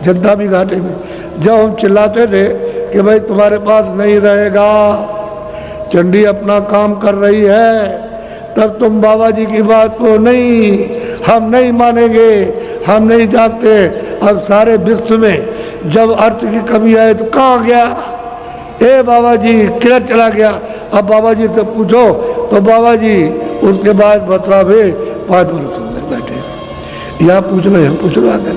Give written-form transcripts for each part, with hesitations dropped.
जनता भी घाटे में। जब हम चिल्लाते थे कि भाई तुम्हारे पास नहीं रहेगा, चंडी अपना काम कर रही है, तब तुम बाबा जी की बात को नहीं, हम नहीं मानेंगे, हम नहीं जानते। अब सारे विश्व में जब अर्थ की कमी आए तो कहाँ गया, ए बाबा जी किधर चला गया। अब बाबा जी से पूछो तो बाबा जी उसके बाद बतरा भी 5 वर्ष में बैठे, यहाँ पूछ लो, यहाँ पूछ लो, आगे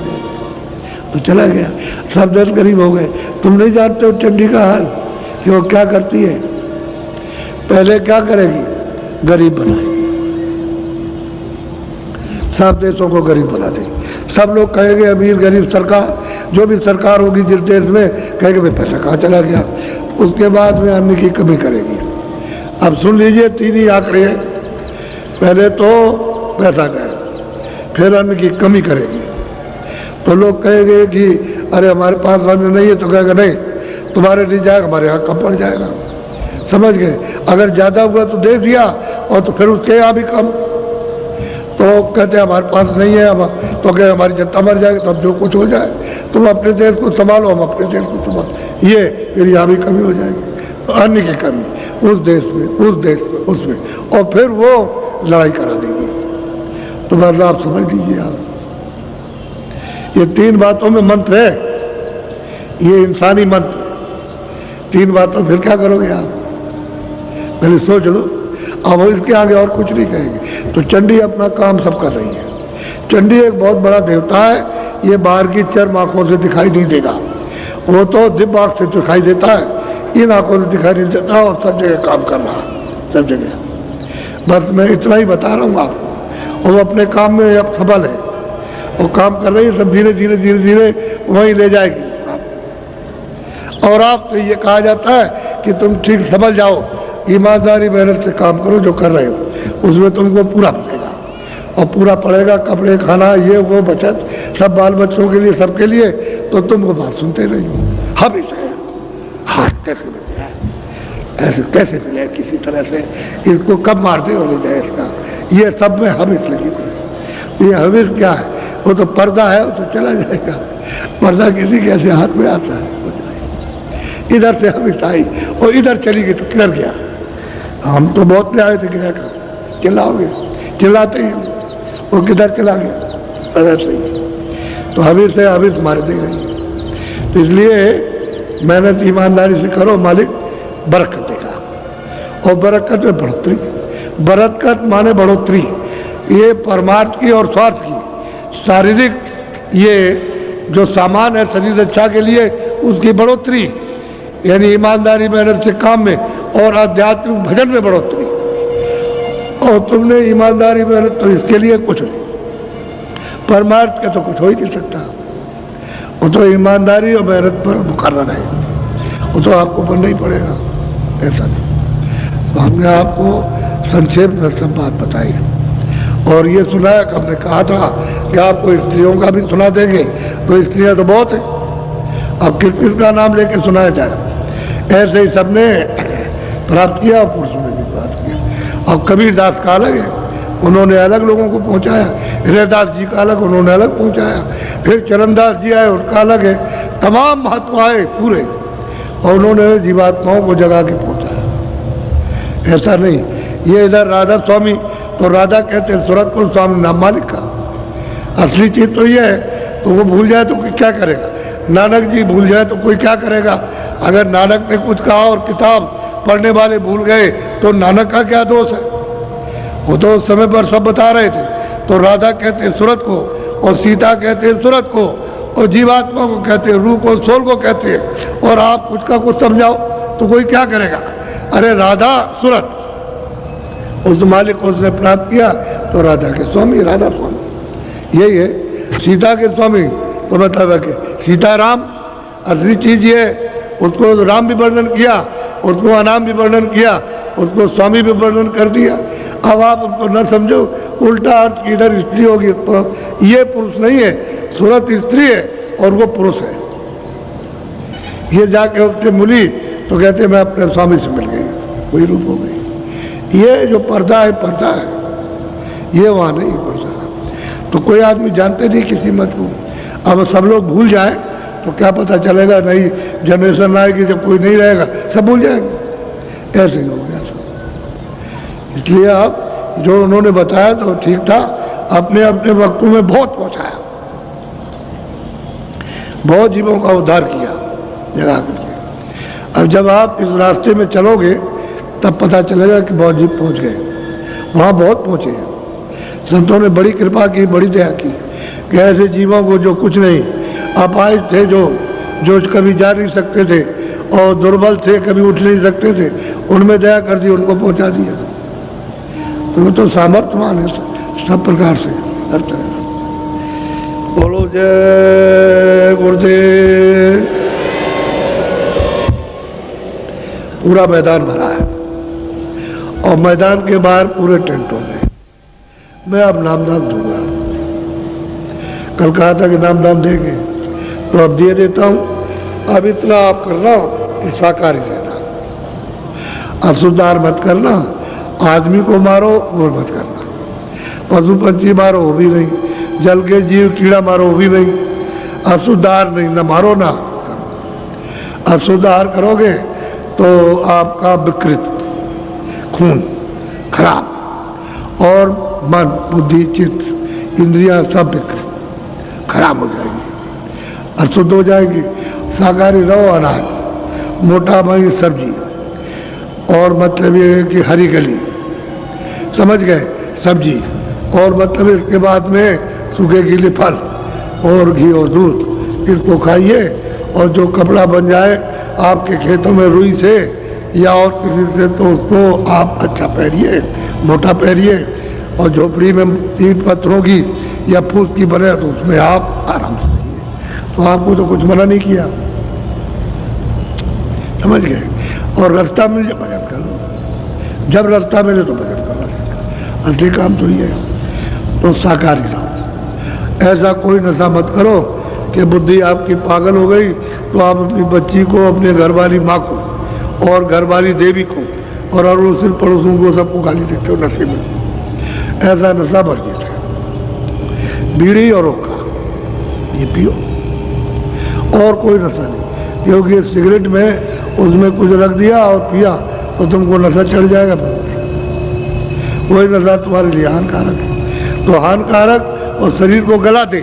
तो चला गया। सब दर्द गरीब हो गए। तुम नहीं जानते हो चंडी का हाल कि वो क्या करती है। पहले क्या करेगी, गरीब बनाएगी, सब देशों को गरीब बना देगी। सब लोग कहेंगे अमीर गरीब सरकार, जो भी सरकार होगी जिस देश में, कहेंगे भाई पैसा कहाँ चला गया। उसके बाद में अन्न की कमी करेगी। अब सुन लीजिए 3 ही आंकड़े हैं। पहले तो पैसा गया, फिर अन्न की कमी करेगी। तो लोग कहेंगे कि अरे हमारे पास अन्न नहीं है, तो कहेगा नहीं तुम्हारे नहीं जाएगा, हमारे यहाँ कम पड़ जाएगा। समझ गए। अगर ज़्यादा हुआ तो दे दिया, और तो फिर उसके यहाँ भी कम। तो कहते हैं हमारे पास नहीं है, हम तो कहे हमारी जनता मर जाएगी, तब जो कुछ हो जाए तुम अपने देश को संभालो, हम अपने देश को संभालो, ये फिर यहाँ भी कमी हो जाएगी। तो अन्न की कमी उस देश में, उस देश में, उसमें, और फिर वो लड़ाई करा देगी। तो मतलब आप समझ लीजिए, आप ये 3 बातों में मंत्र है, ये इंसानी मंत्र। 3 बातों फिर क्या करोगे आप, पहले सोच लो। अब इसके आगे और कुछ नहीं कहेंगे। तो चंडी अपना काम सब कर रही है। चंडी एक बहुत बड़ा देवता है, ये बाहर की चर्म आंखों से दिखाई नहीं देगा, वो तो दिव्य आंख से दिखाई देता है, इन आंखों से दिखाई नहीं देता, और सब जगह काम कर रहा है, सब जगह। बस मैं इतना ही बता रहा हूँ आपको। और वो अपने काम में अब सफल है, और काम कर रही है, सब धीरे धीरे धीरे धीरे वहीं ले जाएगी। और आपसे ये कहा जाता है कि तुम ठीक समझ जाओ, ईमानदारी मेहनत से काम करो, जो कर रहे हो उसमें तुमको पूरा पड़ेगा। और पूरा पड़ेगा, कपड़े खाना ये वो बचत सब बाल बच्चों के लिए, सबके लिए। तो तुमको बात सुनते रही हो, हम इसे हाथ कैसे मिल जाए, ऐसे कैसे मिले किसी तरह से, इसको कब मारते हो ले जाए इसका, ये सब में हविस लगी थी। ये हविस क्या है, वो तो पर्दा है, वो तो चला जाएगा। पर्दा किसी के ऐसे हाथ में आता है, इधर से हविस आई और इधर चली गई तो किधर गया। हम तो बहुत ले आए थे कि चिल्लाओगे, चिल्लाते ही वो किधर चला गया, ऐसा ही। तो हविस से हविस मार दे रही। तो इसलिए मेहनत ईमानदारी से करो, मालिक बरकत देगा। और बरकत में बढ़ोतरी, बरकत माने बढ़ोतरी, ये परमार्थ की और स्वार्थ की, शारीरिक ये जो सामान है शरीर अच्छा के लिए, उसकी बढ़ोतरी, यानी ईमानदारी मेहनत से काम में, और आध्यात्मिक भजन में बढ़ोतरी। और तुमने ईमानदारी मेहनत तो इसके लिए कुछ नहीं, परमार्थ का तो कुछ हो ही नहीं सकता। वो तो ईमानदारी और मेहनत पर मुकर्रर है, वो तो आपको बनना ही पड़ेगा, ऐसा नहीं। तो हमने आपको संक्षेप में सब बात बताई। और ये सुनाया कि हमने कहा था कि आपको स्त्रियों का भी सुना देंगे, तो स्त्रियाँ तो बहुत है, अब किस किस का नाम लेके सुनाया जाए। ऐसे ही सबने प्राप्त किया और पुरुषों ने भी प्राप्त किया। अब कबीर दास का अलग है, उन्होंने अलग लोगों को पहुंचाया। हृदयदास जी का अलग, उन्होंने अलग पहुंचाया। फिर चरणदास जी आए, उनका अलग है। तमाम महत्व आए पूरे, और उन्होंने जीवात्माओं को जगा के पहुंचाया। ऐसा नहीं, ये इधर राधा स्वामी, तो राधा कहते हैं सूरतकुल स्वामी नाम मालिक का। असली चीज तो ये है, तो वो भूल जाए तो क्या करेगा। नानक जी भूल जाए तो कोई क्या करेगा। अगर नानक ने कुछ कहा और किताब पढ़ने वाले भूल गए तो नानक का क्या दोष है। वो तो उस समय पर सब बता रहे थे। तो राधा कहते हैं सूरत को, और सीता कहते हैं सूरत को, और जीवात्मा को कहते हैं रूप, और सोल को कहते हैं। और आप कुछ का कुछ समझाओ तो कोई क्या करेगा। अरे राधा सूरत, उस मालिक को उसने प्राप्त किया तो राधा के स्वामी, राधा स्वामी यही है। सीता के स्वामी तो मतलब है कि सीताराम असली चीज ये, उसको राम भी वर्णन किया, उसको अनाम भी वर्णन किया, उसको स्वामी भी वर्णन कर दिया। अब आप उसको न समझो, उल्टा अर्थ की इधर स्त्री होगी तो ये पुरुष नहीं है, सूरत स्त्री है और वो पुरुष है। ये जाके उससे मिली तो कहते मैं अपने स्वामी से मिल गई, वही रूप हो गई। ये जो पर्दा है, पर्दा है, ये वहाँ नहीं पर्दा। तो कोई आदमी जानते नहीं किसी मत को। अब सब लोग भूल जाए तो क्या पता चलेगा, नई जनरेशन आएगी जब कोई नहीं रहेगा सब भूल जाएंगे। ऐसे ही हो गया सब। इसलिए आप जो उन्होंने बताया तो ठीक था, अपने अपने वक्तों में बहुत पहुंचाया, बहुत जीवों का उद्धार किया जगा करके। अब जब आप इस रास्ते में चलोगे तब पता चलेगा कि बहुत जीव पहुंच गए, वहाँ बहुत पहुंचे हैं। संतों ने बड़ी कृपा की, बड़ी दया की कि ऐसे जीवों को जो कुछ नहीं, अपाहिज थे, जो कभी जा नहीं सकते थे और दुर्बल थे, कभी उठ नहीं सकते थे, उनमें दया कर दी, उनको पहुंचा दिया। तो वो तो सामर्थ्यवान है सब प्रकार से, हर तरह। बोलो जय गुरुदेव। पूरा मैदान भरा है और मैदान के बाहर पूरे टेंटों में। मैं अब नामदान दूंगा, कल कहा था कि नामदान देंगे तो अब दे देता हूं। अब इतना आप करना कि शाकाहारी रहना, अशुद्धार मत करना, आदमी को मारो वो मत करना, पशु पंछी मारो वो भी नहीं, जल के जीव कीड़ा मारो वो भी नहीं, अशुद्धार नहीं, न मारो ना करो। अशुद्धार करोगे तो आपका विकृत खून खराब और मन बुद्धि चित्त इंद्रियां सब विकृत खराब हो जाएंगी, अशुद्ध हो जाएगी। शाकाहारी रहो, अनाज मोटा मांगी सब्जी, और मतलब ये है कि हरी गली, समझ गए, सब्जी, और मतलब इसके बाद में सूखे गीले फल और घी और दूध, इसको खाइए। और जो कपड़ा बन जाए आपके खेतों में रुई से या और किसी से तो उसको आप अच्छा पहनिए, मोटा पहनिए। और झोपड़ी में 3 पत्थरों की या फूस की बने तो उसमें आप आराम से रहिए। तो आपको तो कुछ मना नहीं किया, समझ गए। और रास्ता मिल जाए भजन कर लो, जब रास्ता मिले तो भजन करो, असली काम तो ये है। तो शाकाहारी रहो, ऐसा कोई नशा मत करो कि बुद्धि आपकी पागल हो गई तो आप अपनी बच्ची को, अपने घरवाली माँ को और घरवाली देवी को और अड़ोसी पड़ोसों को सबको गाली देते हो नशे में। ऐसा नशा भर गया था। बीड़ी और हुक्का ये पियो, और कोई नशा नहीं, क्योंकि सिगरेट में उसमें कुछ रख दिया और पिया तो तुमको नशा चढ़ जाएगा। वही नशा तुम्हारे लिए हानिकारक है। तो हानिकारक और शरीर को गला दे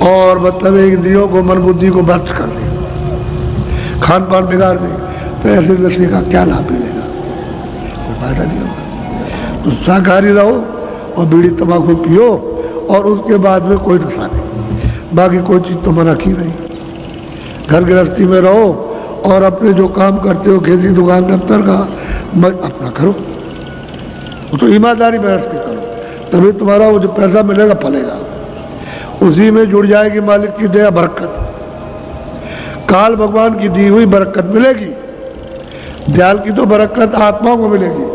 और मतलब इंद्रियों को, मन बुद्धि को भ्रष्ट कर दे, खान पान बिगाड़ दे, तो ऐसे नशे का क्या लाभ मिलेगा, कोई फायदा नहीं होगा। तो शाकाहारी रहो और बीड़ी तंबाकू पियो और उसके बाद में कोई नशा नहीं, बाकी कोई चीज़ तो मना की नहीं। घर गृहस्थी में रहो और अपने जो काम करते हो, खेती दुकान दफ्तर का, अपना करो, वो तो ईमानदारी मेहनत के करो, तभी तुम्हारा वो जो पैसा मिलेगा फलेगा, उसी में जुड़ जाएगी मालिक की दया बरकत। काल भगवान की दी हुई बरकत मिलेगी, दयाल की तो बरकत आत्माओं को मिलेगी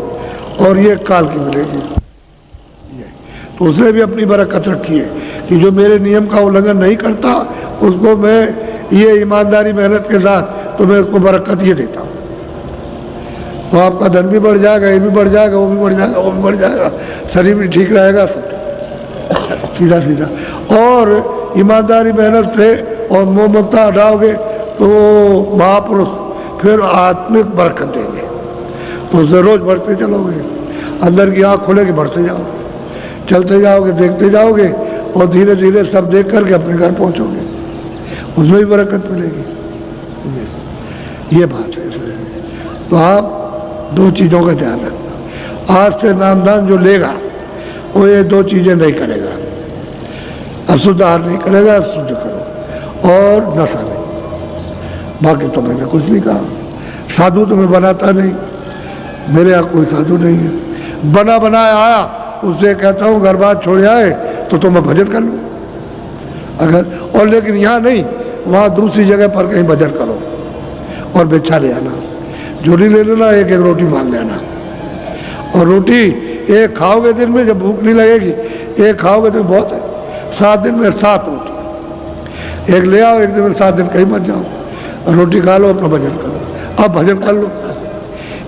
और ये काल की मिलेगी। तो उसने भी अपनी बरकत रखी है कि जो मेरे नियम का उल्लंघन नहीं करता उसको मैं ये ईमानदारी मेहनत के साथ तो मैं उसको बरकत ये देता हूँ। तो आपका धन भी बढ़ जाएगा, ये भी बढ़ जाएगा, वो भी बढ़ जाएगा, वो भी बढ़ जाएगा, शरीर भी ठीक रहेगा, सीधा सीधा। और ईमानदारी मेहनत से और मोह ममता हटाओगे तो महापुरुष फिर आत्मिक बरकत देंगे। तो उससे रोज बढ़ते चलोगे, अंदर की आँख खोलेगी, बढ़ते जाओगे, चलते जाओगे, देखते जाओगे और धीरे धीरे सब देख करके अपने घर पहुँचोगे, उसमें भी बरकत मिलेगी। ये बात है। तो आप 2 चीज़ों का ध्यान रखना। आज से नामदान जो लेगा वो ये 2 चीज़ें नहीं करेगा, अशुद्ध आहार नहीं करेगा, शुद्ध करो और नशा नहीं। बाकी तो मैंने कुछ नहीं कहा। साधु तो मैं बनाता नहीं, मेरे यहाँ कोई साधु नहीं है। बना बनाया आया उससे कहता हूँ घर बार छोड़ आए तो मैं भजन कर लूँ अगर, और लेकिन यहाँ नहीं, वहाँ दूसरी जगह पर कहीं भजन करो और बेचा ले आना, झोली ले लेना, एक रोटी मांग लेना। और रोटी एक खाओगे दिन में, जब भूख नहीं लगेगी एक खाओगे तो बहुत है। 7 दिन में 7 रोटी एक ले आओ, एक दिन में 7 दिन कहीं मत जाओ, और रोटी खा लो, अपना भजन करो। अब भजन कर लो।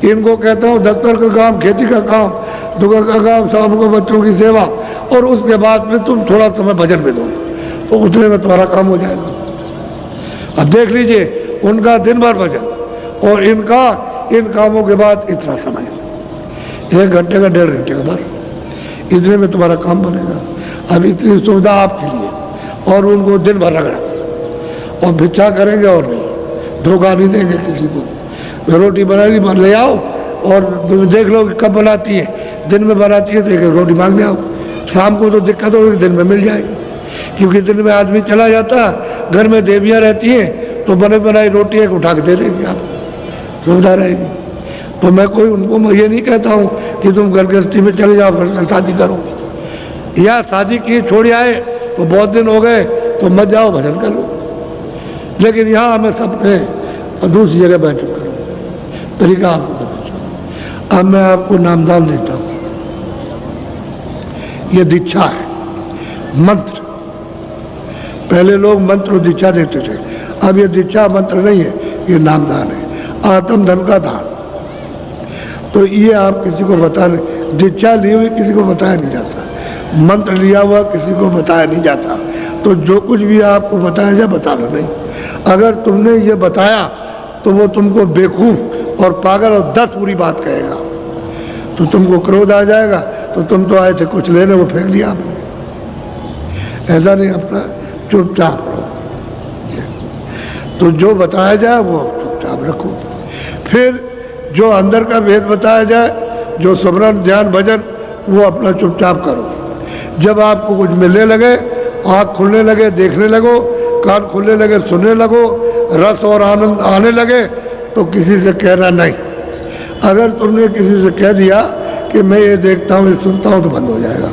इनको कहता हूँ दफ्तर का काम, खेती का काम, दुकान का काम, शाम को बच्चों की सेवा, और उसके बाद में तुम थोड़ा समय भजन में दो तो उतने में तुम्हारा काम हो जाएगा। अब देख लीजिए उनका दिन भर भजन और इनका इन कामों के बाद इतना समय, 1 घंटे का 1.5 घंटे का बस, इतने में तुम्हारा काम बनेगा। अब इतनी सुविधा आपके लिए और उनको दिन भर रगड़ा और भिक्षा करेंगे और नहीं, धोखा नहीं देंगे किसी को। रोटी बना ली ले आओ और तुम देख लो कि कब बनाती है, दिन में बनाती है तो एक रोटी मांग ले आओ, शाम को तो दिक्कत होगी, दिन में मिल जाएगी। क्योंकि दिन में आदमी चला जाता, घर में देवियाँ रहती हैं तो बने बनाई रोटी एक उठा के दे देंगे, आप सुविधा रहेगी। तो मैं कोई उनको मैं ये नहीं कहता हूँ कि तुम घर गृहस्थी में चले जाओ, फिर शादी करो, या शादी की छोड़ आए तो बहुत दिन हो गए तो मत जाओ भजन करो, लेकिन यहाँ हमें सबने दूसरी जगह बैठक करो, तरीका आपको बताता। अब मैं आपको नामदान देता हूँ, ये दीक्षा है, मंत्र। पहले लोग मंत्र और दीक्षा देते थे, अब ये दीक्षा मंत्र नहीं है, ये नामदान है, आत्म धन का दान। तो ये आप किसी को बताने, दीक्षा ली हुई किसी को बताया नहीं जाता, मंत्र लिया हुआ किसी को बताया नहीं जाता। तो जो कुछ भी आपको बताया जाए बताना नहीं। अगर तुमने ये बताया तो वो तुमको बेवकूफ़ और पागल और 10 बुरी बात कहेगा, तो तुमको क्रोध आ जाएगा, तो तुम तो आए थे कुछ लेने, वो फेंक दिया आपने। ऐसा नहीं, अपना चुपचाप रहो। तो जो बताया जाए वो चुपचाप रखो। फिर जो अंदर का भेद बताया जाए, जो सिमरन ध्यान भजन, वो अपना चुपचाप करो। जब आपको कुछ मिलने लगे, आँख खुलने लगे देखने लगो, कान खुलने लगे सुनने लगो, रस और आनंद आने लगे, तो किसी से कहना नहीं। अगर तुमने किसी से कह दिया कि मैं ये देखता हूँ ये सुनता हूँ, तो बंद हो जाएगा।